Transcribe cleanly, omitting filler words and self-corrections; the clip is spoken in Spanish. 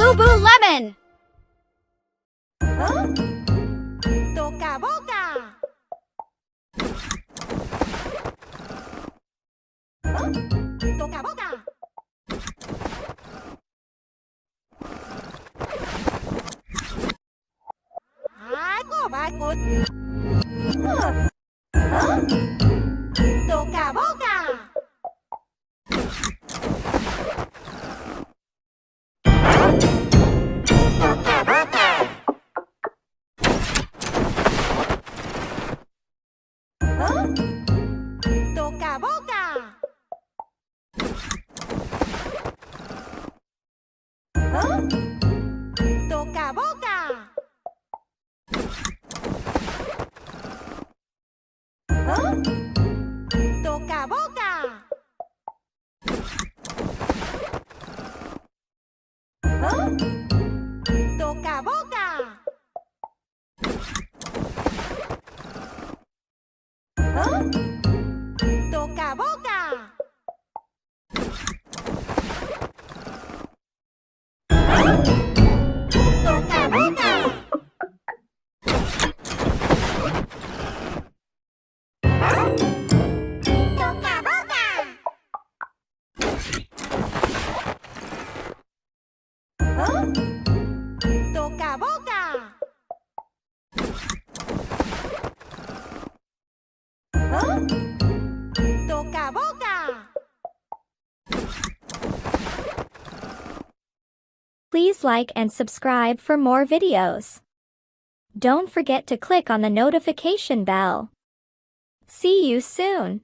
Lululemon. Toca Boca. Toca Boca. Algo bagus. Toca Boca. Toca Boca. Toca Boca. Toca Boca. Toca Boca. Toca Boca. Toca Boca. Toca Boca. Toca Boca. Toca Boca. Please like and subscribe for more videos. Don't forget to click on the notification bell. See you soon.